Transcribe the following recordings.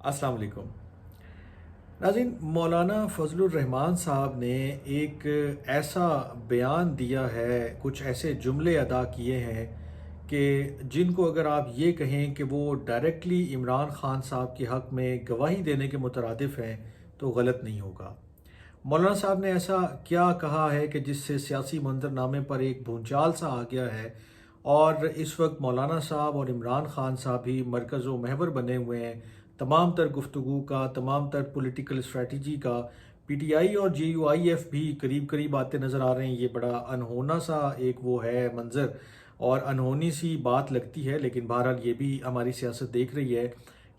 अस्सलाम वालेकुम नाज़रीन। मौलाना फजलुर रहमान साहब ने एक ऐसा बयान दिया है, कुछ ऐसे जुमले अदा किए हैं कि जिनको अगर आप ये कहें कि वो डायरेक्टली इमरान खान साहब के हक़ में गवाही देने के मुतरादिफ़ हैं तो गलत नहीं होगा। मौलाना साहब ने ऐसा क्या कहा है कि जिससे सियासी मंजरनामे पर एक भूचाल सा आ गया है, और इस वक्त मौलाना साहब और इमरान खान साहब ही मरकज़ व महवर बने हुए हैं तमाम तर गुफ्तगू का, तमाम तर पॉलिटिकल स्ट्रेटजी का। पीटीआई और जेयूआईएफ भी करीब करीब आते नज़र आ रहे हैं। ये बड़ा अनहोना सा एक वो है मंज़र, और अनहोनी सी बात लगती है, लेकिन बहरहाल ये भी हमारी सियासत देख रही है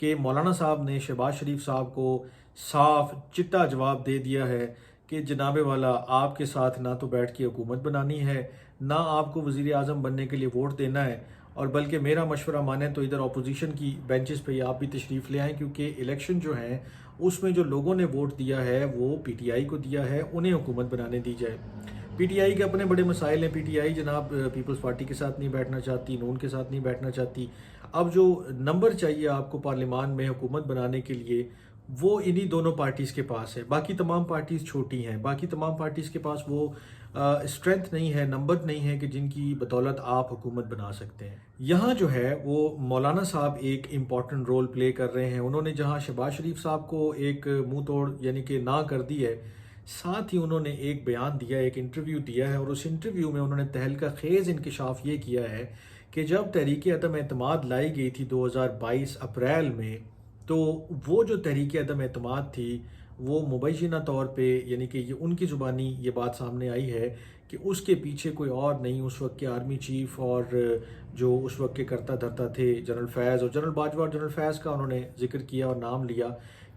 कि मौलाना साहब ने शहबाज शरीफ साहब को साफ चिट्टा जवाब दे दिया है कि जनाबे वाला, आपके साथ ना तो बैठ के हुकूमत बनानी है, ना आपको वज़ीर आज़म बनने के लिए वोट देना है, और बल्कि मेरा मशवरा माने तो इधर अपोजिशन की बेंचेस पे आप भी तशरीफ़ ले आएँ, क्योंकि इलेक्शन जो है उसमें जो लोगों ने वोट दिया है वो पीटीआई को दिया है, उन्हें हुकूमत बनाने दी जाए। पीटीआई के अपने बड़े मसाइल हैं। पीटीआई जनाब पीपल्स पार्टी के साथ नहीं बैठना चाहती, नून के साथ नहीं बैठना चाहती। अब जो नंबर चाहिए आपको पार्लियामान में हुकूमत बनाने के लिए, वो इन्हीं दोनों पार्टीज़ के पास है। बाकी तमाम पार्टीज़ छोटी हैं, बाकी तमाम पार्टीज़ के पास वो स्ट्रेंथ नहीं है, नंबर नहीं है कि जिनकी बदौलत आप हुकूमत बना सकते हैं। यहाँ जो है वो मौलाना साहब एक इम्पॉर्टेंट रोल प्ले कर रहे हैं। उन्होंने जहाँ शहबाज शरीफ साहब को एक मुंह तोड़ यानी कि ना कर दी है, साथ ही उन्होंने एक बयान दिया, एक इंटरव्यू दिया है, और उस इंटरव्यू में उन्होंने तहलका खेज़ इंकशाफ ये किया है कि जब तहरीक अदम एतमाद लाई गई थी 2022 अप्रैल में, तो वो जो तहरीक अदम एतमाद थी वो मुबैना तौर पे, यानी कि ये उनकी ज़ुबानी ये बात सामने आई है कि उसके पीछे कोई और नहीं, उस वक्त के आर्मी चीफ और जो उस वक्त के करता धरता थे जनरल फैज़ और जनरल बाजवा और जनरल फैज़ का उन्होंने जिक्र किया और नाम लिया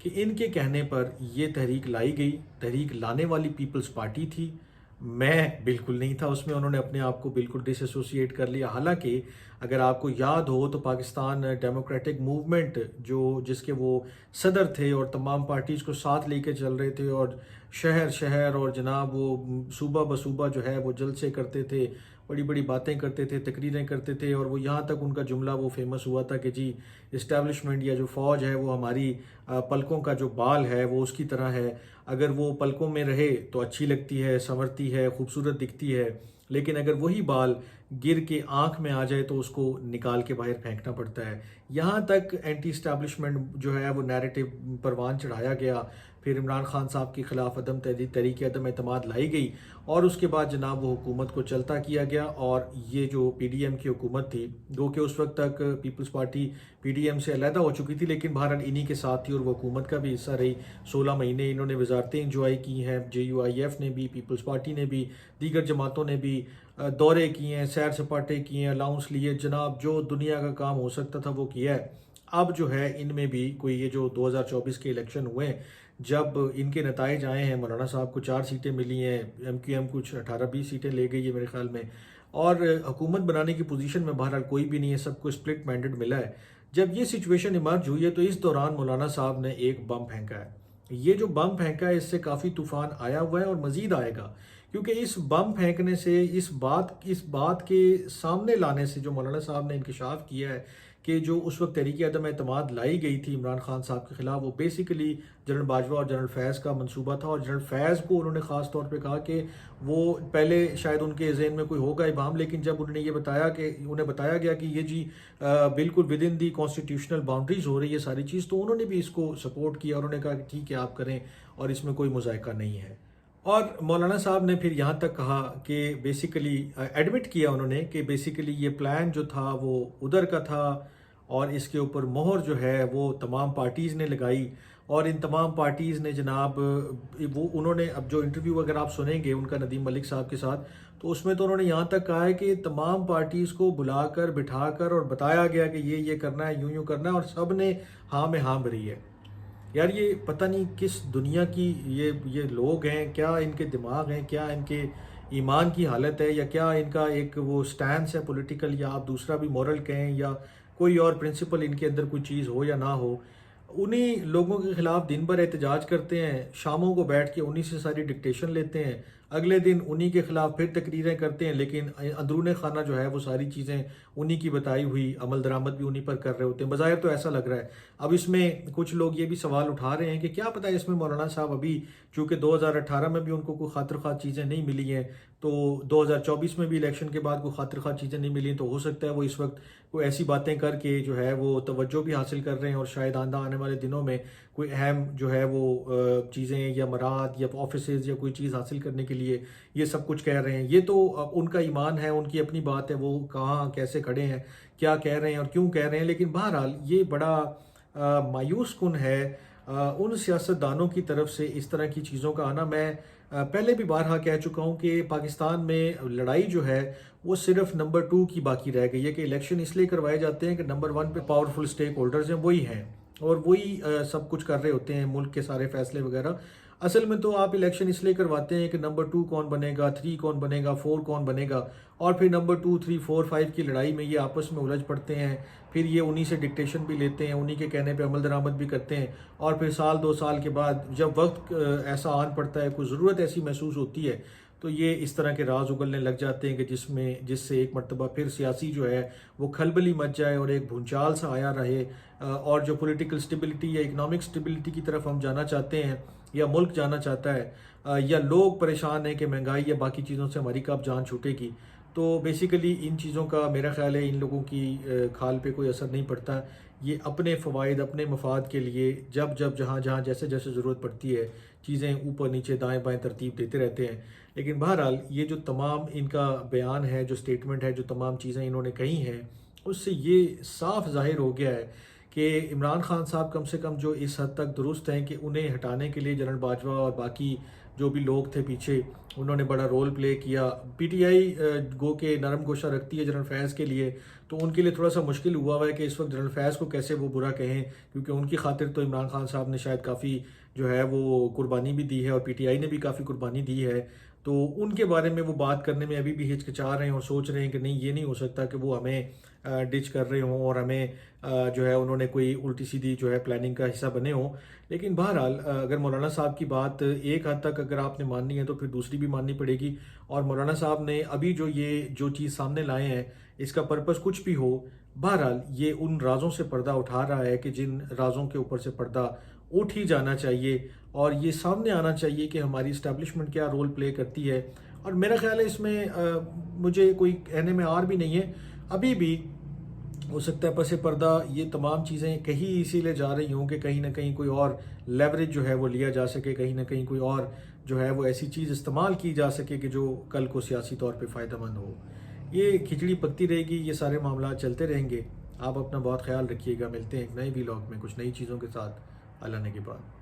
कि इनके कहने पर ये तहरीक लाई गई। तहरीक लाने वाली पीपल्स पार्टी थी, मैं बिल्कुल नहीं था उसमें। उन्होंने अपने आप को बिल्कुल डिसएसोसिएट कर लिया। हालांकि अगर आपको याद हो तो पाकिस्तान डेमोक्रेटिक मूवमेंट जो जिसके वो सदर थे और तमाम पार्टीज़ को साथ लेके चल रहे थे, और शहर शहर और जनाब वो सूबा बसूबा जो है वो जलसे करते थे, बड़ी बड़ी बातें करते थे, तकरीरें करते थे, और वो यहाँ तक उनका जुमला वो फेमस हुआ था कि जी इस्टेब्लिशमेंट या जो फ़ौज है वो हमारी पलकों का जो बाल है वो उसकी तरह है। अगर वो पलकों में रहे तो अच्छी लगती है, संवरती है, खूबसूरत दिखती है, लेकिन अगर वही बाल गिर के आंख में आ जाए तो उसको निकाल के बाहर फेंकना पड़ता है। यहाँ तक एंटी इस्टेब्लिशमेंट जो है वो नैरेटिव परवान चढ़ाया गया। फिर इमरान खान साहब के खिलाफ अदम तहरीक अदम एतमाद लाई गई, और उसके बाद जनाब वो हुकूमत को चलता किया गया। और ये जो पीडीएम की हुकूमत थी, जो कि उस वक्त तक पीपल्स पार्टी पीडीएम से अलहदा हो चुकी थी, लेकिन बहरहाल इन्हीं के साथ थी और वो हुकूमत का भी हिस्सा रही। 16 महीने इन्होंने वजारतें इंजॉय की हैं। जेयूआईएफ ने भी, पीपल्स पार्टी ने भी, दीगर जमातों ने भी दौरे किए हैं, सैर सपाटे किए हैं, अलाउंस लिए, जनाब जो दुनिया का काम हो सकता था वो किया है। अब जो है इनमें भी कोई ये जो 2024 के इलेक्शन हुए हैं, जब इनके नताइज आए हैं, मौलाना साहब को 4 सीटें मिली हैं, एमक्यूएम कुछ 18-20 सीटें ले गई है मेरे ख्याल में, और हुकूमत बनाने की पोजीशन में बहरहाल कोई भी नहीं है, सबको स्प्लिट मैंडेट मिला है। जब ये सिचुएशन इमर्ज हुई है तो इस दौरान मौलाना साहब ने एक बम फेंका है। ये जो बम फेंका है इससे काफ़ी तूफान आया हुआ है और मज़ीद आएगा, क्योंकि इस बम फेंकने से, इस बात के सामने लाने से जो मौलाना साहब ने इंकशाफ किया है कि जो उस वक्त तहरीक अदम एतमाद लाई गई थी इमरान खान साहब के खिलाफ, वो बेसिकली जनरल बाजवा और जनरल फैज़ का मंसूबा था। और जनरल फैज़ को उन्होंने ख़ास तौर पे कहा कि वो पहले शायद उनके ज़हन में कोई होगा इबाम, लेकिन जब उन्होंने ये बताया कि उन्हें बताया गया कि ये जी बिल्कुल with in the constitutional boundaries हो रही है सारी चीज़, तो उन्होंने भी इसको सपोर्ट किया। उन्होंने कहा कि ठीक है आप करें और इसमें कोई मुज़ायका नहीं है। और मौलाना साहब ने फिर यहाँ तक कहा कि बेसिकली एडमिट किया उन्होंने कि बेसिकली ये प्लान जो था वो उधर का था, और इसके ऊपर मोहर जो है वो तमाम पार्टीज़ ने लगाई। और इन तमाम पार्टीज़ ने जनाब वो उन्होंने, अब जो इंटरव्यू अगर आप सुनेंगे उनका नदीम मलिक साहब के साथ, तो उसमें तो उन्होंने यहाँ तक कहा है कि तमाम पार्टीज़ को बुलाकर बिठाकर और बताया गया कि ये करना है, यूं करना है, और सब ने हाँ में हाँ भरी है। यार ये पता नहीं किस दुनिया की ये लोग हैं, क्या इनके दिमाग हैं, क्या इनके ईमान की हालत है, या क्या इनका एक वो स्टैंस है पॉलिटिकल, या आप दूसरा भी मॉरल कहें, या कोई और प्रिंसिपल इनके अंदर कोई चीज़ हो या ना हो। उन्हीं लोगों के ख़िलाफ़ दिन भर एहतजाज करते हैं, शामों को बैठ के उन्हीं से सारी डिक्टेशन लेते हैं, اگلے دن انہی کے خلاف پھر تقریریں کرتے ہیں، لیکن اندرون خانہ جو ہے وہ ساری چیزیں انہی کی بتائی ہوئی عمل درآمد بھی انہی پر کر رہے ہوتے ہیں۔ بظاہر تو ایسا لگ رہا ہے۔ اب اس میں کچھ لوگ یہ بھی سوال اٹھا رہے ہیں کہ کیا پتہ ہے اس میں مولانا صاحب ابھی چونکہ 2018 میں بھی ان کو کوئی خاطر خواہ چیزیں نہیں ملی ہیں، تو 2024 میں بھی الیکشن کے بعد کوئی خاطر خواہ چیزیں نہیں ملی، تو ہو سکتا ہے وہ اس وقت کوئی ایسی باتیں کر کے جو ہے وہ توجہ بھی حاصل کر رہے ہیں، اور شاید آنے والے دنوں میں کوئی اہم جو ہے وہ چیزیں یا مراد یا آفیسز یا کوئی چیز حاصل کرنے کے لیے یہ سب کچھ کہہ رہے ہیں۔ یہ تو ان کا ایمان ہے، ان کی اپنی بات ہے، وہ کہاں کیسے کھڑے ہیں، کیا کہہ رہے ہیں اور کیوں کہہ رہے ہیں، لیکن بہرحال یہ بڑا مایوس کن ہے ان سیاستدانوں کی طرف سے اس طرح کی چیزوں کا آنا۔ میں پہلے بھی بارہا کہہ چکا ہوں کہ پاکستان میں لڑائی جو ہے وہ صرف نمبر 2 کی باقی رہ گئی ہے، کہ الیکشن اس لیے کروائے جاتے ہیں کہ نمبر 1 پہ پاورفل سٹیک ہولڈرز ہیں، وہی ہیں اور وہی سب کچھ کر رہے ہوتے ہیں، ملک کے سارے فیصلے وغیرہ۔ اصل میں تو آپ الیکشن اس لیے کرواتے ہیں کہ نمبر 2 کون بنے گا، 3 کون بنے گا، 4 کون بنے گا، اور پھر نمبر 2 3 4 5 کی لڑائی میں یہ آپس میں الجھ پڑتے ہیں، پھر یہ انہی سے ڈکٹیشن بھی لیتے ہیں، انہی کے کہنے پہ عمل درآمد بھی کرتے ہیں، اور پھر سال 2 سال کے بعد جب وقت ایسا آن پڑتا ہے، کوئی ضرورت ایسی محسوس ہوتی ہے، تو یہ اس طرح کے راز اگلنے لگ جاتے ہیں کہ جس سے ایک مرتبہ پھر سیاسی جو ہے وہ کھلبلی مچ جائے اور ایک بھونچال سا آیا رہے، اور جو پولیٹیکل سٹیبلٹی یا اکنامک سٹیبلٹی کی طرف ہم جانا چاہتے ہیں یا ملک جانا چاہتا ہے، یا لوگ پریشان ہیں کہ مہنگائی یا باقی چیزوں سے ہماری کب جان چھوٹے گی، تو بیسیکلی ان چیزوں کا میرا خیال ہے ان لوگوں کی کھال پہ کوئی اثر نہیں پڑتا۔ یہ اپنے فوائد اپنے مفاد کے لیے جب جہاں جیسے ضرورت پڑتی ہے چیزیں اوپر نیچے دائیں بائیں ترتیب دیتے رہتے ہیں۔ لیکن بہرحال یہ جو تمام ان کا بیان ہے، جو سٹیٹمنٹ ہے، جو تمام چیزیں انہوں نے کہی ہیں، اس سے یہ صاف ظاہر ہو گیا ہے کہ عمران خان صاحب کم سے کم جو اس حد تک درست ہیں کہ انہیں ہٹانے کے لیے جنرل باجوہ اور باقی جو بھی لوگ تھے پیچھے انہوں نے بڑا رول پلے کیا۔ پی ٹی آئی گو کے نرم گوشہ رکھتی ہے جنرل فیض کے لیے، تو ان کے لیے تھوڑا سا مشکل ہوا ہے کہ اس وقت جنرل فیض کو کیسے وہ برا کہیں، کیونکہ ان کی خاطر تو عمران خان صاحب نے شاید کافی جو ہے وہ قربانی بھی دی ہے، اور پی ٹی آئی نے بھی کافی قربانی دی ہے، تو ان کے بارے میں وہ بات کرنے میں ابھی بھی ہچکچا رہے ہیں اور سوچ رہے ہیں کہ نہیں، یہ نہیں ہو سکتا کہ وہ ہمیں ڈچ کر رہے ہوں اور ہمیں جو ہے انہوں نے کوئی الٹی سیدھی جو ہے پلاننگ کا حصہ بنے ہوں۔ لیکن بہرحال اگر مولانا صاحب کی بات ایک حد تک اگر آپ نے ماننی ہے تو پھر دوسری بھی ماننی پڑے گی، اور مولانا صاحب نے ابھی جو چیز سامنے لائے ہیں اس کا پرپس کچھ بھی ہو، بہرحال یہ ان رازوں سے پردہ اٹھا رہا ہے کہ جن رازوں کے اوپر سے پردہ اٹھ ہی جانا چاہیے، اور یہ سامنے آنا چاہیے کہ ہماری اسٹیبلشمنٹ کیا رول پلے کرتی ہے۔ اور میرا خیال ہے اس میں مجھے کوئی کہنے میں آر بھی نہیں ہے، ابھی بھی ہو سکتا ہے پس پردہ یہ تمام چیزیں کہیں اسی لیے جا رہی ہوں کہ کہیں نہ کہیں کوئی اور لیوریج جو ہے وہ لیا جا سکے، کہیں نہ کہیں کوئی اور جو ہے وہ ایسی چیز استعمال کی جا سکے کہ جو کل کو سیاسی طور پہ فائدہ مند ہو۔ یہ کھچڑی پکتی رہے گی، یہ سارے معاملات چلتے رہیں گے۔ آپ اپنا بہت خیال رکھیے گا، ملتے ہیں ایک نئے ولاگ میں کچھ نئی چیزوں کے ساتھ۔ اللہ نے کے بعد